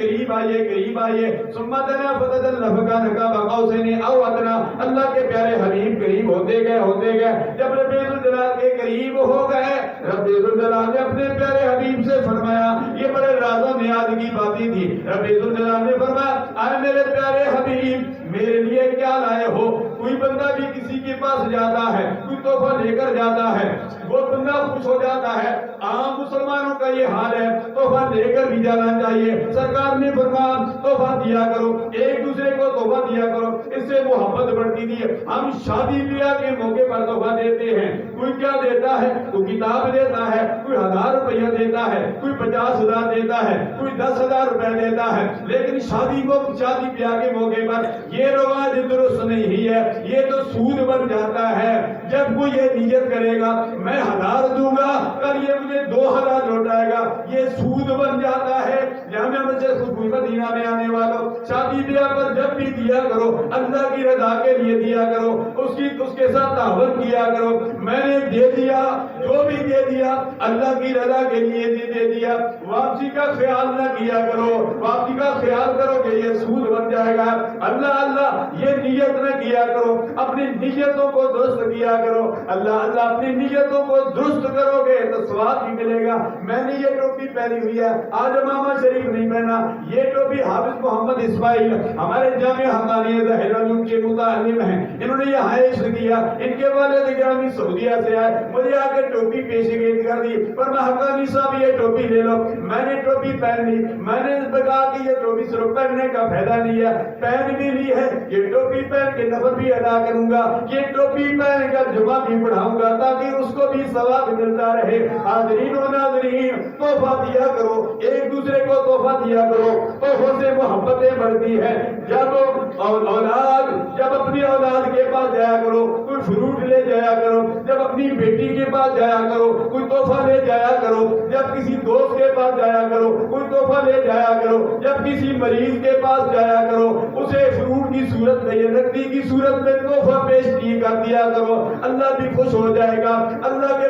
قریب آئیے ثم دنا فتدلى فكان قاب قوسين او ادنى. اللہ کے پیارے حبیب قریب ہوتے گئے. جب رب ذوالجلال کے قریب ہو گئے, رب ذوالجلال نے اپنے پیارے حبیب سے فرمایا, یہ بڑے راز و نیاز کی باتیں تھی. رب ذوالجلال نے فرمایا, اے میرے پیارے حبیب, میرے لیے کیا لائے ہو؟ کوئی بندہ بھی کسی کے پاس جاتا ہے, کوئی تحفہ لے کر جاتا ہے, وہ بندہ خوش ہو جاتا ہے. عام مسلمانوں کا یہ حال ہے, تحفہ لے کر بھی جانا چاہیے. سرکار نے فرمایا تحفہ دیا کرو, ایک دوسرے کو تحفہ دیا کرو, اس سے محبت بڑھتی تھی. ہم شادی بیاہ کے موقع پر تحفہ دیتے ہیں. کوئی کیا دیتا ہے؟ کوئی کتاب دیتا ہے, کوئی 1000 روپیہ دیتا ہے, کوئی 50,000 دیتا ہے, کوئی 10,000 روپے دیتا ہے. لیکن شادی بیاہ کے موقع پر یہ رواج درست نہیں ہے, یہ تو سود بن جاتا ہے. جب کوئی یہ نیت کرے گا میں 1000 دوں گا, کل یہ مجھے 2000 لوٹائے گا, یہ سود بن جاتا ہے. جامعہ مسجد خوشبو مدینہ میں آنے والوں, شادی بیاہ پر جب بھی دیا کرو اللہ کی رضا کے لیے دیا کرو, اس کے ساتھ تعاون کیا کرو. میں نے دے دیا, جو بھی دے دیا اللہ کی رضا کے لیے دے دیا. واپسی کا خیال نہ کیا کرو, واپسی کا خیال کرو کہ یہ سود بن جائے گا. اللہ یہ نیت نہ کیا کرو, اپنی نیتوں کو درست کیا کرو. اللہ اپنی نیتوں کو درست کرو گے تو ثواب بھی ملے گا. میں نے یہ ٹوپی پہنی ہوئی ہے, آج امامہ شریف نہیں پہنا. یہ ٹوپی حافظ محمد اسماعیل ہمارے جامعہ حقانیہ ظاہر علوم کے متعلم ہیں, انہوں نے یہ حائش کیا. ان کے والد گرامی سعودیہ سے آئے, مجھے آ کے ٹوپی پیشکش کر دی, پر میں حقانی صاحب یہ ٹوپی لے لو. میں نے ٹوپی پہن لی. میں نے کہا کہ یہ ٹوپی صرف پہننے کا فائدہ نہیں ہے, پہن بھی لی ہے, یہ ٹوپی پہن کے نفل بھی ادا کروں گا, یہ ٹوپی پہن کر جمعہ بھی پڑھاؤں گا تاکہ اس کو بھی ثواب ملتا رہے. حاضرین و ناظرین, تحفہ دیا کرو, ایک دوسرے کو تحفہ دیا کرو, تحفوں سے محبتیں بڑھتی ہیں. جب اپنی اولاد کے پاس جایا کرو کوئی فروٹ لے جایا کرو, جب اپنی بیٹی کے پاس جایا کرو کوئی تحفہ لے جایا کرو, جب کسی دوست کے پاس جایا کرو کوئی تحفہ لے جایا کرو, جب کسی مریض کے پاس جایا کرو اسے فروٹ کی صورت میں یا نقدی کی صورت میں تحفہ پیش کر دیا کرو. اللہ بھی خوش ہو جائے گا. اللہ کے